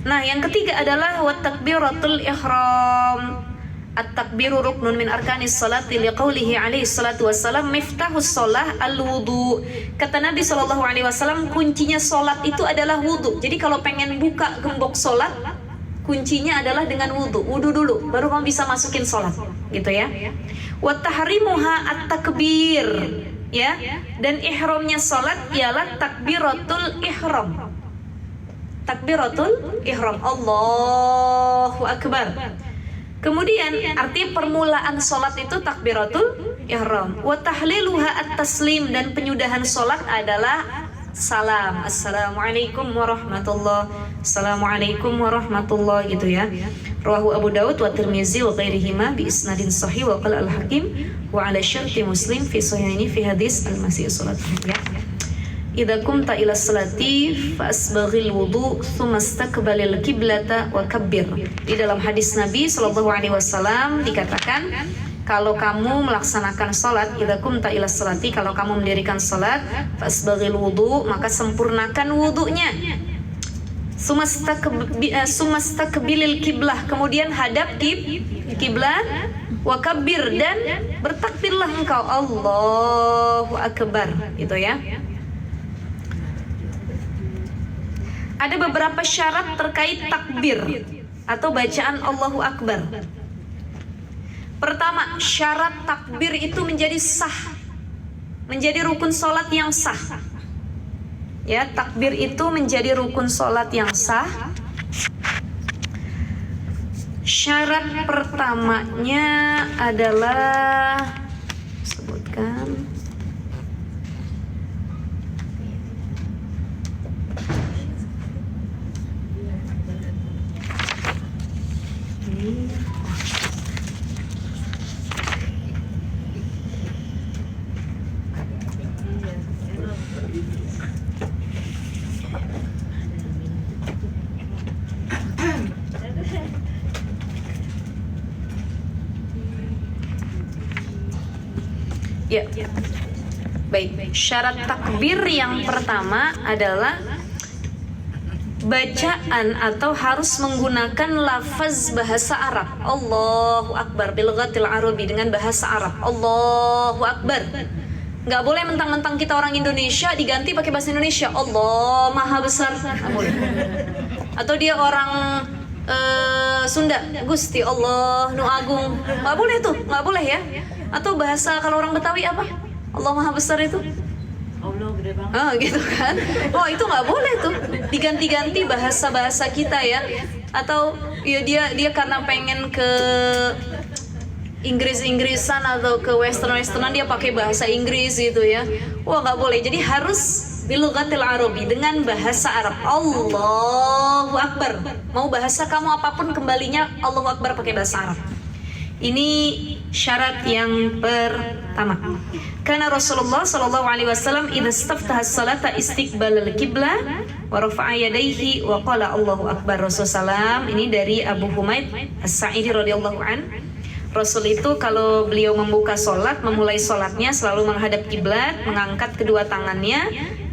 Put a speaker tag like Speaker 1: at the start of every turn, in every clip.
Speaker 1: Nah, yang ketiga adalah wa takbiratul ihram. At-takbiru ruknun min arkanis salati liqaulihi alaihi salatu wassalam miftahus shalah al-wudu. Kata Nabi SAW, kuncinya salat itu adalah wudu. Jadi kalau pengen buka gembok salat, kuncinya adalah dengan wudu. Wudu dulu baru kamu bisa masukin salat, gitu ya. Wa tahrimuha at-takbir, ya. Dan ihramnya salat ialah takbiratul ihram. Takbiratul ihram, Allahu akbar. Kemudian arti permulaan sholat itu takbiratul ihram. Wa tahliluha at-taslim, dan penyudahan sholat adalah salam. Assalamualaikum warahmatullahi, assalamualaikum warahmatullahi, gitu ya. Rawahu Abu Dawud wa Tirmizi wa ghairihima bi isnadin sahih wa qala al-Hakim wa ala syarti Muslim fi sahihaini fi hadis al-masih salat, ya. Idza kumta ila salati fasbaghil wudu tsumma istaqbalil qiblata wa kabbir. Di dalam hadis Nabi sallallahu alaihi wasallam dikatakan, kalau kamu melaksanakan salat, idza kumta ila salati, kalau kamu mendirikan salat, fasbaghil wudu, maka sempurnakan wudunya. Tsumma istaqbilil qiblah, kemudian hadap kiblat, wa kabbir, dan bertakbirlah engkau, Allahu akbar, gitu ya. Ada beberapa syarat terkait takbir atau bacaan Allahu Akbar. Pertama, syarat takbir itu menjadi sah, menjadi rukun sholat yang sah. Ya, takbir itu menjadi rukun sholat yang sah. Syarat pertamanya adalah, sebutkan, ya. Baik, syarat takbir yang pertama adalah bacaan atau harus menggunakan lafaz bahasa Arab. Allahu Akbar bil ghatil arabi, dengan bahasa Arab. Allahu Akbar. Nggak boleh mentang-mentang kita orang Indonesia diganti pakai bahasa Indonesia. Allah Maha Besar. Nggak boleh. Atau dia orang Sunda, Gusti Allah Nu Agung. Nggak boleh tuh, nggak boleh ya. Atau bahasa kalau orang Betawi apa? Allah Maha Besar itu.
Speaker 2: Allah gede banget.
Speaker 1: Gitu kan. Oh, itu nggak boleh tuh diganti-ganti bahasa kita ya. Atau ya dia karena pengen ke Inggrisan atau ke Westernan dia pakai bahasa Inggris gitu ya. Wah, nggak boleh. Jadi harus bilughatil arabi, dengan bahasa Arab. Allahu Akbar. Mau bahasa kamu apapun, kembalinya Allahu Akbar pakai bahasa Arab. Ini syarat yang pertama. Karena Rasulullah sallallahu alaihi wasallam idza istaftaha as-salata istiqbalal qiblah wa rafa'a yadayhi wa qala Allahu akbar. Rasulullah ini dari Abu Humaid As-Sa'idi radhiyallahu an. Rasul itu kalau beliau membuka salat, memulai salatnya selalu menghadap kiblat, mengangkat kedua tangannya,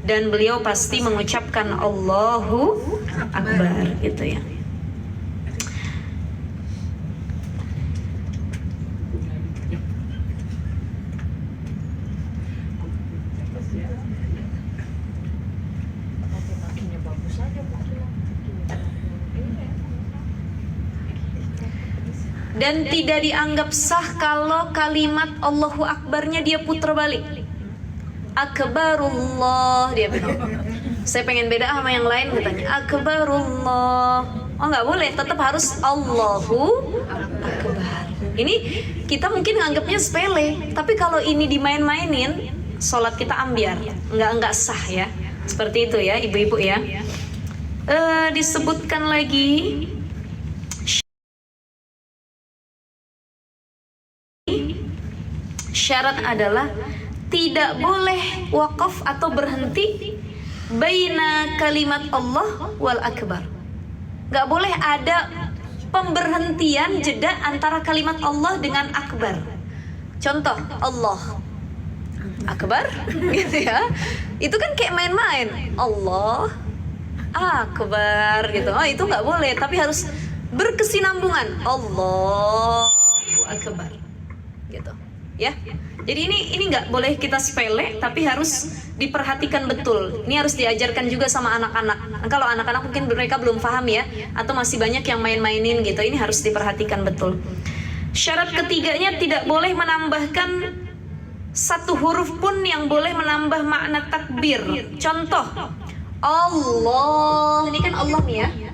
Speaker 1: dan beliau pasti mengucapkan Allahu akbar, gitu ya. Dan tidak dianggap sah kalau kalimat Allahu Akbarnya dia putar balik. Akbarullah, dia bilang. Saya pengen beda sama yang lain katanya. Akbarullah. Oh, nggak boleh, tetap harus Allahu Akbar. Ini kita mungkin nganggapnya sepele, tapi kalau ini dimain-mainin, sholat kita ambiar, nggak sah ya. Seperti itu ya, ibu-ibu ya. Disebutkan lagi. Syarat adalah tidak boleh wakaf atau berhenti baina kalimat Allah wal akbar. Gak boleh ada pemberhentian jeda antara kalimat Allah dengan akbar. Contoh, Allah akbar gitu ya. Itu kan kayak main-main. Allah akbar gitu. Oh, itu nggak boleh, tapi harus berkesinambungan. Allahu akbar gitu ya. Jadi ini nggak boleh kita sepele, tapi harus diperhatikan betul. Ini harus diajarkan juga sama anak-anak. Kalau anak-anak mungkin mereka belum paham ya, atau masih banyak yang main-mainin gitu. Ini harus diperhatikan betul. Syarat ketiganya tidak boleh menambahkan satu huruf pun yang boleh menambah makna takbir. Contoh, Allah, ini kan Allah nih ya.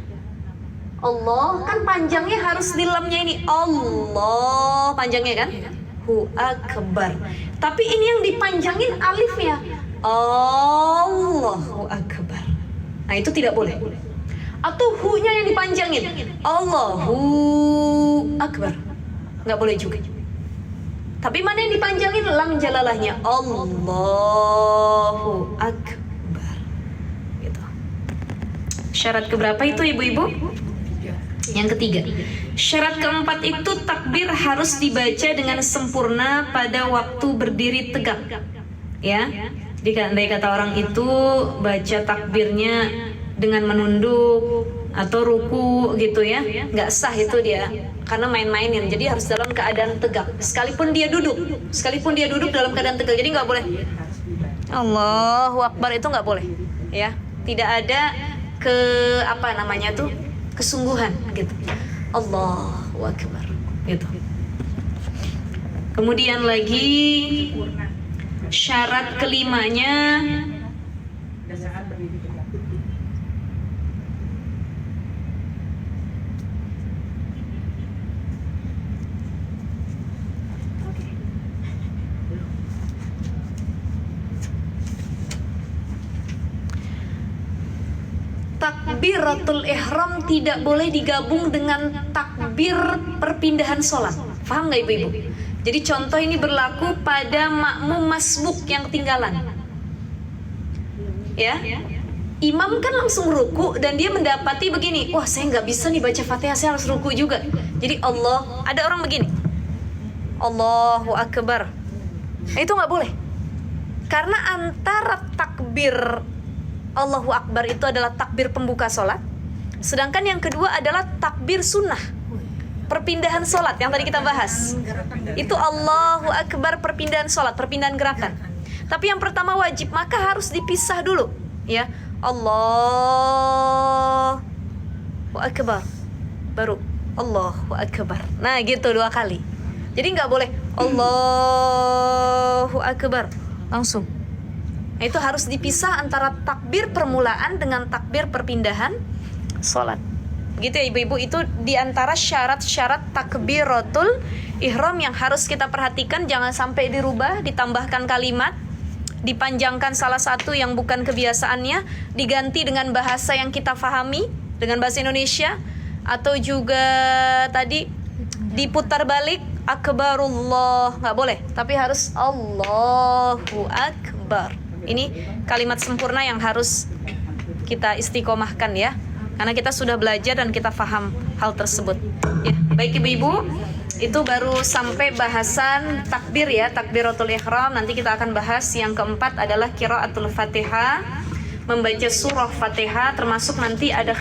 Speaker 1: Allah kan panjangnya harus di lamnya ini. Allah panjangnya kan? Hu akbar. Tapi ini yang dipanjangin alifnya. Allahu akbar. Nah, itu tidak boleh. Atau hu-nya yang dipanjangin. Allahu akbar. Nggak boleh juga. Tapi mana yang dipanjangin? Lam jalalahnya. Allahu akbar. Gitu. Syarat keberapa itu ibu-ibu? Yang ketiga. Syarat keempat itu takbir harus dibaca dengan sempurna pada waktu berdiri tegak. Ya. Jadi dari kata orang itu baca takbirnya dengan menunduk atau ruku gitu ya, nggak sah itu dia, karena main-mainin. Jadi harus dalam keadaan tegak. Sekalipun dia duduk dalam keadaan tegak. Jadi nggak boleh. Allahu Akbar itu nggak boleh. Ya, tidak ada kesungguhan gitu. Allahu Akbar gitu. Kemudian lagi syarat kelimanya takbiratul ihram tidak boleh digabung dengan takbir perpindahan sholat. Paham nggak ibu-ibu? Jadi contoh ini berlaku pada makmum masbuk yang ketinggalan. Ya, imam kan langsung ruku dan dia mendapati begini, wah saya nggak bisa nih baca Fatihah, saya harus ruku juga. Jadi ada orang begini, Allahu Akbar. Itu nggak boleh. Karena antara takbir Allahu Akbar itu adalah takbir pembuka sholat, sedangkan yang kedua adalah takbir sunnah, perpindahan sholat yang tadi kita bahas. Itu Allahu Akbar perpindahan sholat, perpindahan gerakan. Tapi yang pertama wajib, maka harus dipisah dulu, ya. Allahu Akbar, baru Allahu Akbar. Nah gitu 2 kali. Jadi nggak boleh Allahu Akbar langsung. Nah, itu harus dipisah antara takbir permulaan dengan takbir perpindahan sholat. Gitu ya ibu-ibu, itu diantara syarat-syarat takbiratul ihram yang harus kita perhatikan. Jangan sampai dirubah, ditambahkan kalimat, dipanjangkan salah satu yang bukan kebiasaannya, diganti dengan bahasa yang kita fahami, dengan bahasa Indonesia, atau juga tadi diputar balik, akbarullah, nggak boleh, tapi harus Allahu Akbar. Ini kalimat sempurna yang harus kita istiqomahkan ya, karena kita sudah belajar dan kita paham hal tersebut ya. Baik ibu-ibu, itu baru sampai bahasan takbir ya, takbiratul ihram. Nanti kita akan bahas yang keempat adalah qiraatul Fatihah, membaca surah Fatihah, termasuk nanti ada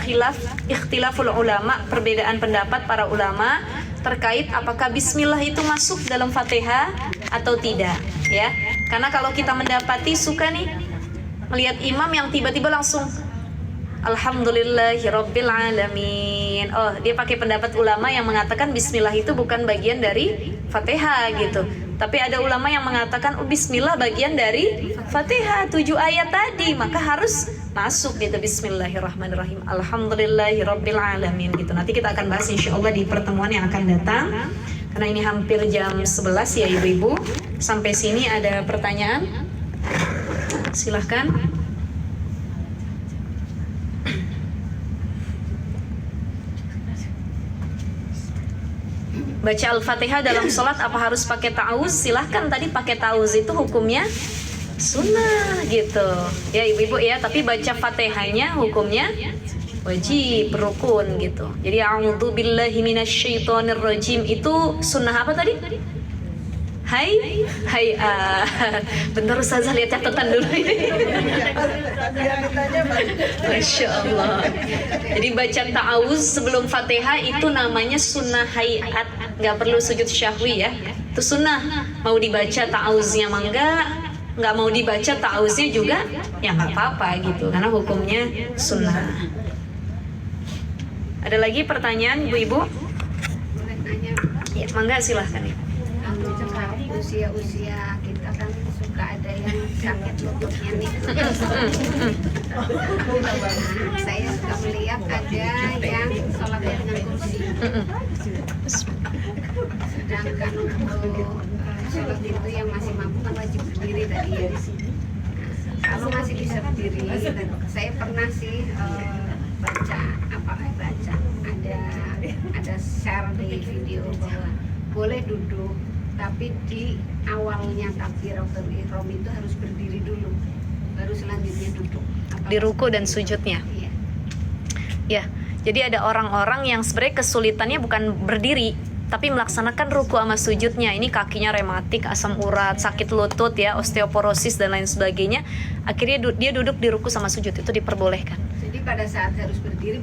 Speaker 1: ikhtilaful ulama, perbedaan pendapat para ulama terkait apakah bismillah itu masuk dalam Fatihah atau tidak ya. Karena kalau kita mendapati suka nih melihat imam yang tiba-tiba langsung Alhamdulillahirabbil alamin. Oh, dia pakai pendapat ulama yang mengatakan bismillah itu bukan bagian dari Fatihah gitu. Tapi ada ulama yang mengatakan bismillah bagian dari Fatihah 7 ayat tadi, maka harus masuk gitu, bismillahirrahmanirrahim, alhamdulillahirabbil alamin gitu. Nanti kita akan bahas insyaallah di pertemuan yang akan datang. Karena ini hampir jam 11 ya ibu-ibu. Sampai sini ada pertanyaan? Silahkan. Baca Al-Fatihah dalam sholat apa harus pakai ta'awuz? Silahkan, tadi pakai ta'awuz itu hukumnya sunnah gitu ya ibu-ibu ya. Tapi baca Fatihahnya hukumnya wajib, rukun gitu. Jadi a'udzubillahi minasyaitonirrajim itu sunnah apa tadi? Bentar Ustazah lihat catatan dulu ini. Masya Allah. Jadi baca ta'awuz sebelum Fatihah itu namanya sunnah hayat, nggak perlu sujud syahwi ya. Itu sunnah. Mau dibaca ta'awuznya nggak mau dibaca ta'awuznya juga ya nggak apa-apa gitu, karena hukumnya sunnah. Ada lagi pertanyaan ibu-ibu?
Speaker 3: Boleh nanya,
Speaker 1: Ya, mangga silahkan ya.
Speaker 3: kalau usia kita kan suka ada yang sakit lututnya nih. Saya suka melihat ada yang sholatnya dengan kursi. Sedangkan untuk sholat itu yang masih mampu kan wajib berdiri tadi ya. Kalau masih bisa berdiri, saya pernah sih baca ada share di video bahwa boleh duduk, tapi di awalnya takbiratul ihram itu harus berdiri dulu, baru selanjutnya duduk.
Speaker 1: Di ruku dan sujudnya.
Speaker 3: Iya.
Speaker 1: Ya, jadi ada orang-orang yang sebenarnya kesulitannya bukan berdiri, tapi melaksanakan ruku sama sujudnya. Ini kakinya rematik, asam urat, sakit lutut ya, osteoporosis dan lain sebagainya. Akhirnya dia duduk di ruku sama sujud, itu diperbolehkan.
Speaker 3: Jadi pada saat harus berdiri.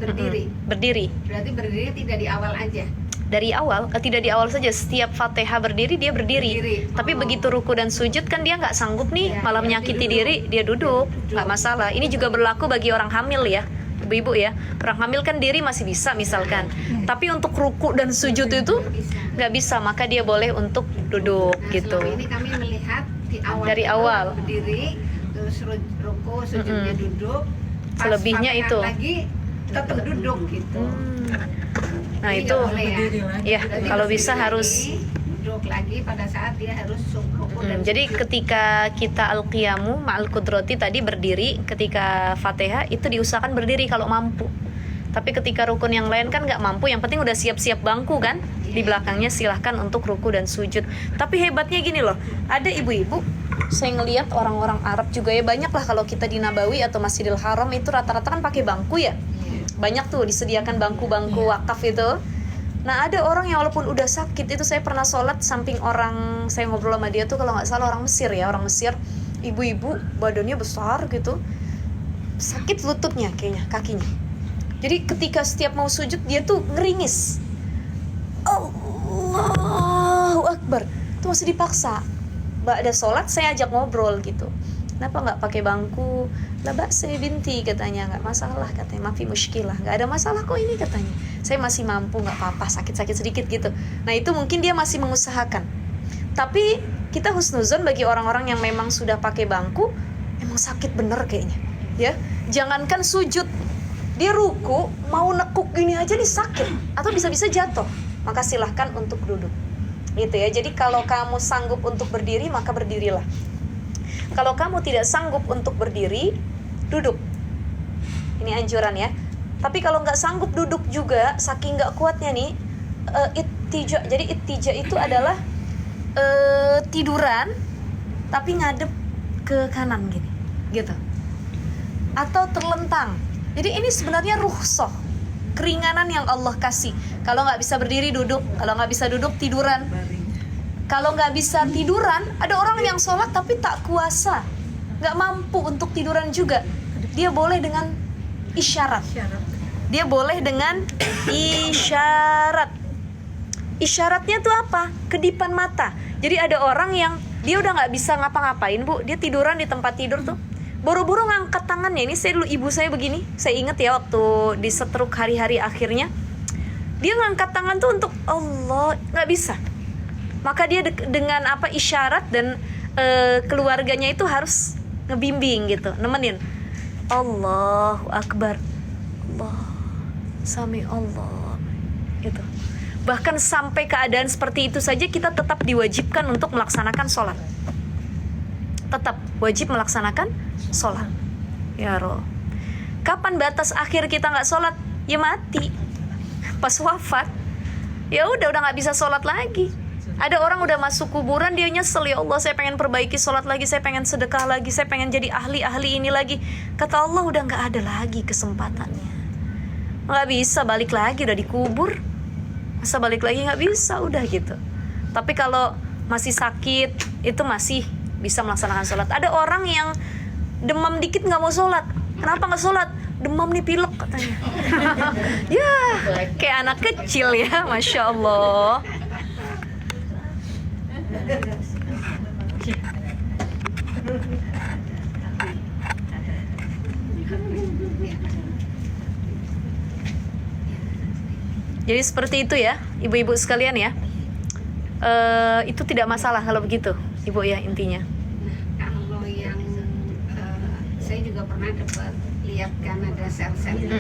Speaker 1: Berdiri.
Speaker 3: Berarti berdiri tidak di awal aja.
Speaker 1: Dari awal, tidak di awal saja. Setiap Fatihah berdiri, dia berdiri. Tapi begitu ruku dan sujud kan dia nggak sanggup nih,
Speaker 3: Ya,
Speaker 1: malah menyakiti diri, dia duduk. Nggak masalah. Ini juga berlaku bagi orang hamil ya, ibu-ibu ya. Orang hamil kan diri masih bisa misalkan. Tapi untuk ruku dan sujud itu nggak bisa, maka dia boleh untuk duduk
Speaker 3: Nah,
Speaker 1: gitu.
Speaker 3: selama ini kami melihat di awal
Speaker 1: Dari
Speaker 3: itu
Speaker 1: awal.
Speaker 3: berdiri, terus ruku, sujudnya duduk. Pas
Speaker 1: Selebihnya
Speaker 3: Fatihah
Speaker 1: itu.
Speaker 3: lagi tetap duduk gitu.
Speaker 1: Nah
Speaker 3: Jadi
Speaker 1: itu,
Speaker 3: nggak boleh ya.
Speaker 1: ya
Speaker 3: Berarti
Speaker 1: kalau
Speaker 3: berdiri
Speaker 1: bisa
Speaker 3: lagi,
Speaker 1: harus.
Speaker 3: duduk lagi pada saat dia harus ruku dan
Speaker 1: Jadi
Speaker 3: sujud.
Speaker 1: ketika kita al-qiyamu ma'al qudrati tadi berdiri, ketika Fatihah itu diusahakan berdiri kalau mampu. Tapi ketika rukun yang lain kan nggak mampu, yang penting udah siap-siap bangku kan. Di belakangnya silahkan untuk ruku dan sujud. Tapi hebatnya gini loh, ada ibu-ibu, saya ngelihat orang-orang Arab juga ya, banyak lah kalau kita di Nabawi atau Masjidil Haram itu rata-rata kan pakai bangku ya. Banyak tuh disediakan bangku-bangku wakaf itu. Nah ada orang yang walaupun udah sakit, itu saya pernah sholat samping orang, saya ngobrol sama dia tuh kalau nggak salah orang Mesir ya, orang Mesir, ibu-ibu badannya besar gitu, sakit lututnya kayaknya, kakinya. Jadi ketika setiap mau sujud dia tuh ngeringis, Allahu Akbar, itu masih dipaksa. Mbak ada sholat saya ajak ngobrol gitu, kenapa nggak pakai bangku? Lah mbak saya binti katanya, nggak masalah katanya, mafi muskilah, nggak ada masalah kok ini katanya, saya masih mampu, nggak apa-apa, sakit-sakit sedikit gitu. Nah itu mungkin dia masih mengusahakan. Tapi kita husnuzon bagi orang-orang yang memang sudah pakai bangku, emang sakit bener kayaknya ya. Jangankan sujud, dia ruku mau nekuk gini aja nih sakit, atau bisa-bisa jatuh, maka silahkan untuk duduk gitu ya. Jadi kalau kamu sanggup untuk berdiri maka berdirilah. Kalau kamu tidak sanggup untuk berdiri, duduk. Ini anjuran ya. Tapi kalau nggak sanggup duduk juga, saking nggak kuatnya nih, ittija. Jadi ittija itu adalah tiduran tapi ngadep ke kanan gini, gitu. Atau terlentang. Jadi ini sebenarnya rukhsah, keringanan yang Allah kasih. Kalau nggak bisa berdiri duduk, kalau nggak bisa duduk tiduran. Kalau nggak bisa tiduran, ada orang yang sholat tapi tak kuasa, nggak mampu untuk tiduran juga. Dia boleh dengan isyarat. Dia boleh dengan isyarat. Isyaratnya tuh apa? Kedipan mata. Jadi ada orang yang dia udah nggak bisa ngapa-ngapain, Bu. Dia tiduran di tempat tidur tuh. Boro-boro ngangkat tangannya. Ini saya dulu ibu saya begini. Saya ingat ya waktu di setruk hari-hari akhirnya. Dia ngangkat tangan tuh untuk Allah, nggak bisa. Maka dia dengan apa isyarat dan keluarganya itu harus ngebimbing gitu, nemenin. Allahu Akbar, Allah, sami Allah, gitu. Bahkan sampai keadaan seperti itu saja kita tetap diwajibkan untuk melaksanakan sholat. Tetap wajib melaksanakan sholat. Ya Roh. Kapan batas akhir kita nggak sholat? Ya mati. Pas wafat, ya udah nggak bisa sholat lagi. Ada orang udah masuk kuburan, dia nyesel, ya Allah saya pengen perbaiki sholat lagi, saya pengen sedekah lagi, saya pengen jadi ahli ini lagi. Kata Allah udah gak ada lagi kesempatannya, gak bisa balik lagi, udah dikubur, masa balik lagi gak bisa, udah gitu. Tapi kalau masih sakit itu masih bisa melaksanakan sholat. Ada orang yang demam dikit nggak mau sholat. Kenapa nggak sholat? Demam nih, pilek katanya. Ya, kayak anak kecil ya, masya Allah. Jadi seperti itu ya, ibu-ibu sekalian ya. Itu tidak masalah kalau begitu, ibu ya intinya.
Speaker 3: Kalau yang saya juga pernah dapat lihat kan ada sel-sel itu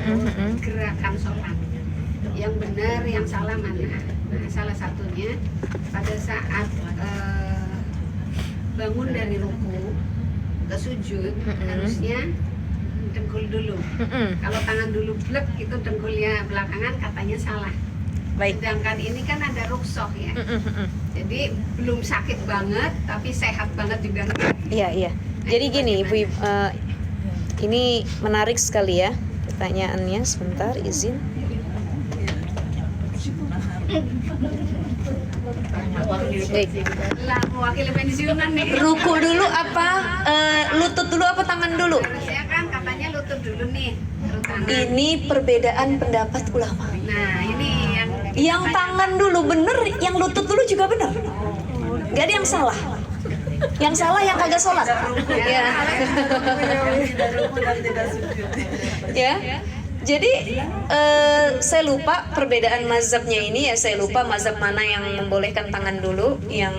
Speaker 3: gerakan sholat. Yang benar, yang salah mana? Nah, salah satunya pada saat bangun dari ruku ke sujud harusnya dengkul dulu. Kalau tangan dulu blek itu dengkulnya belakangan katanya salah.
Speaker 1: Baik.
Speaker 3: Sedangkan ini kan ada rukshoh ya. Jadi belum sakit banget tapi sehat banget juga enggak.
Speaker 1: Iya. Jadi gini ibu, ini menarik sekali ya pertanyaannya. Sebentar, izin.
Speaker 3: Lah mewakili pensiunan nih.
Speaker 1: Ruku dulu apa? Lutut dulu apa tangan dulu?
Speaker 3: Harusnya kan katanya lutut dulu nih, baru tangan.
Speaker 1: Ini perbedaan pendapat ulama.
Speaker 3: Nah ini
Speaker 1: Yang tangan dulu bener, yang lutut dulu juga bener. Gak ada yang salah. Yang salah yang kagak sholat. Ya. Ya. Jadi saya lupa perbedaan mazhabnya ini ya, saya lupa mazhab mana yang membolehkan tangan dulu, yang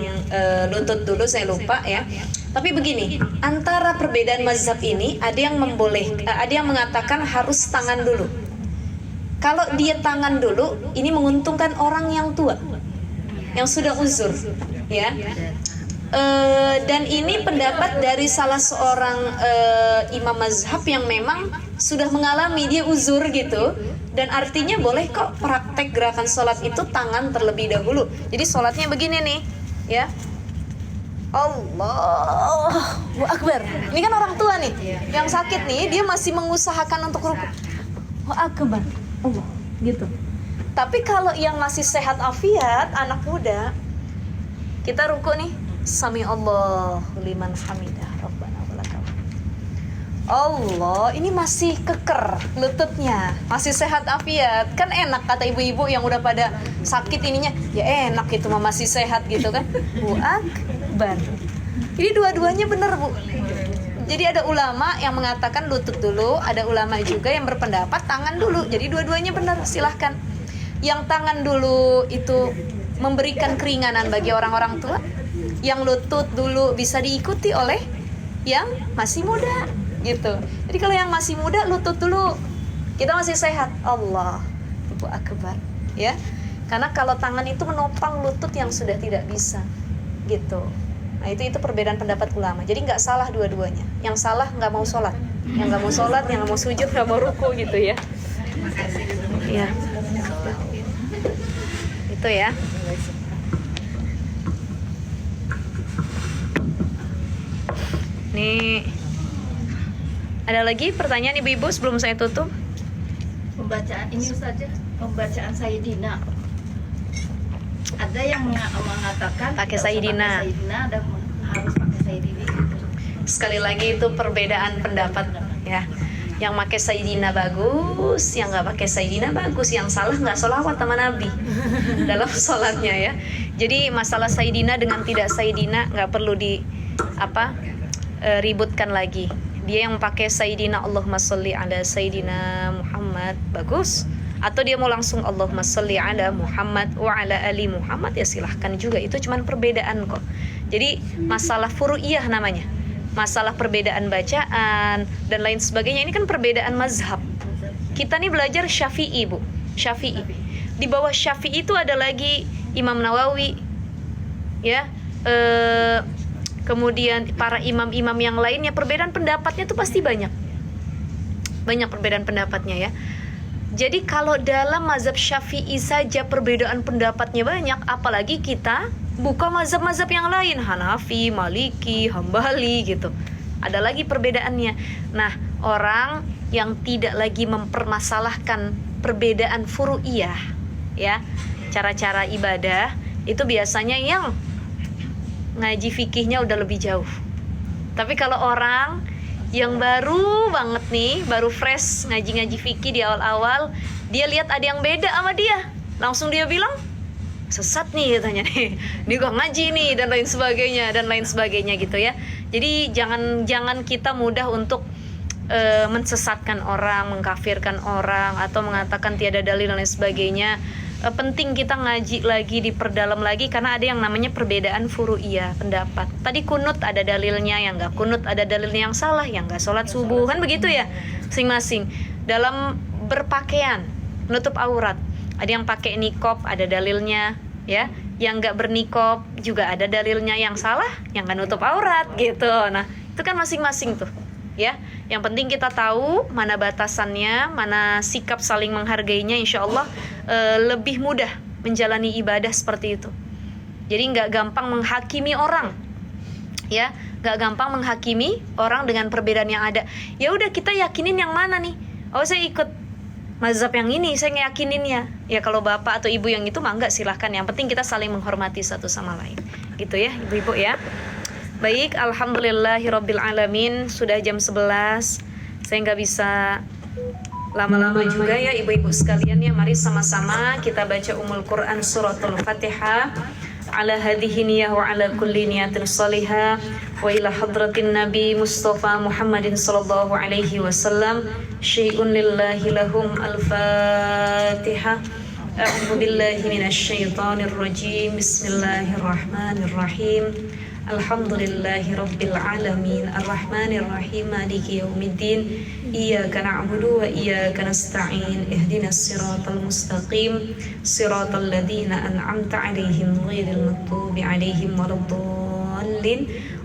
Speaker 1: lutut dulu saya lupa ya. Tapi begini, antara perbedaan mazhab ini ada yang ada yang mengatakan harus tangan dulu. Kalau dia tangan dulu, ini menguntungkan orang yang tua, yang sudah uzur, ya. Dan ini pendapat dari salah seorang imam mazhab yang memang sudah mengalami, dia uzur gitu, dan artinya boleh kok praktek gerakan sholat itu tangan terlebih dahulu. Jadi sholatnya begini nih, ya. Allahu Akbar. Ini kan orang tua nih, yang sakit nih, dia masih mengusahakan untuk ruku. Allahu Akbar. Allah, gitu. Tapi kalau yang masih sehat afiat, anak muda, kita ruku nih. Sami Allahu liman hamidah, Rabbana walakal. Allah, ini masih keker lututnya, masih sehat afiat. Kan enak kata ibu-ibu yang udah pada sakit ininya, ya enak itu mah masih sehat gitu kan. Allahu Akbar. Ini dua-duanya benar, Bu. Jadi ada ulama yang mengatakan lutut dulu, ada ulama juga yang berpendapat tangan dulu. Jadi dua-duanya benar, silahkan. Yang tangan dulu itu memberikan keringanan bagi orang-orang tua. Yang lutut dulu bisa diikuti oleh yang masih muda gitu. Jadi kalau yang masih muda lutut dulu, kita masih sehat. Allahu Akbar, ya. Karena kalau tangan itu menopang lutut yang sudah tidak bisa gitu. Nah itu perbedaan pendapat ulama. Jadi nggak salah dua-duanya. Yang salah nggak mau sholat, yang nggak mau sholat, yang nggak mau sujud, nggak mau ruku gitu ya. Iya. Itu ya. Nih, ada lagi pertanyaan ibu-ibu sebelum saya tutup?
Speaker 2: Pembacaan ini saja, pembacaan Sayyidina. Ada yang mengatakan
Speaker 1: pakai
Speaker 2: tidak usah
Speaker 1: Sayyidina.
Speaker 2: pakai Sayyidina, ada harus pakai Sayyidina.
Speaker 1: Sekali lagi itu perbedaan pendapat ya. Yang pakai Sayyidina bagus, yang nggak pakai Sayyidina bagus. Yang salah nggak sholawat sama Nabi dalam sholatnya ya. Jadi masalah Sayyidina dengan tidak Sayyidina nggak perlu ributkan lagi. Dia yang pakai Sayyidina Allahumma sholli ala Sayyidina Muhammad bagus, atau dia mau langsung Allahumma sholli ala Muhammad wa ala ali Muhammad, ya silahkan juga. Itu cuman perbedaan kok. Jadi masalah furu'iyah namanya, masalah perbedaan bacaan dan lain sebagainya. Ini kan perbedaan mazhab. Kita nih belajar Syafi'i, Bu. Syafi'i. Di bawah Syafi'i itu ada lagi Imam Nawawi, ya. Kemudian para imam-imam yang lainnya, perbedaan pendapatnya itu pasti banyak perbedaan pendapatnya ya. Jadi kalau dalam mazhab Syafi'i saja perbedaan pendapatnya banyak, apalagi kita buka mazhab-mazhab yang lain, Hanafi, Maliki, Hambali gitu, ada lagi perbedaannya. Nah, orang yang tidak lagi mempermasalahkan perbedaan furu'iyah ya, cara-cara ibadah, itu biasanya yang ngaji fikihnya udah lebih jauh. Tapi kalau orang yang baru banget nih, baru fresh ngaji-ngaji fikih di awal-awal, dia lihat ada yang beda sama dia, langsung dia bilang sesat nih katanya nih, dia gak ngaji nih dan lain sebagainya gitu ya. Jadi jangan kita mudah untuk mensesatkan orang, mengkafirkan orang, atau mengatakan tiada dalil dan lain sebagainya. Penting kita ngaji lagi, diperdalam lagi, karena ada yang namanya perbedaan furu'iyah, pendapat. Tadi kunut ada dalilnya, yang gak kunut ada dalilnya, yang salah, yang gak sholat subuh, kan begitu ya, masing-masing. Dalam berpakaian, menutup aurat, ada yang pakai nikob, ada dalilnya, ya. Yang gak bernikop juga ada dalilnya, yang salah, yang gak nutup aurat, gitu. Nah, itu kan masing-masing tuh, ya. Yang penting kita tahu mana batasannya, mana sikap saling menghargainya, insya Allah lebih mudah menjalani ibadah seperti itu. Jadi nggak gampang menghakimi orang, ya, nggak gampang menghakimi orang dengan perbedaan yang ada. Ya udah, kita yakinin yang mana nih? Oh, saya ikut mazhab yang ini, saya ngeyakininnya. Ya kalau bapak atau ibu yang itu mah enggak, silahkan. Yang penting kita saling menghormati satu sama lain, gitu ya ibu-ibu ya. Baik, alhamdulillahirabbil alamin. Sudah jam 11. Saya nggak bisa lama-lama juga ya ibu-ibu sekalian ya. Mari sama-sama kita baca Ummul Quran suratul Fatihah. Ala hadhihi niyah wa ala kulli niyatin salihah. Wa ila hadratin Nabi Mustafa Muhammadin sallallahu alaihi wasallam. Syai'un lillahi lahum al-Fatihah. A'udzu billahi minasy syaithanir rajim. Bismillahirrahmanirrahim. Alhamdulillahi rabbil alamin. Arrahmanir rahim. Maliki yaumiddin. Iyyaka na'budu wa iyyaka nasta'in. Ihdinas siratal mustaqim. Siratal ladzina an'amta 'alaihim ghairil maghdubi 'alaihim waladdallin.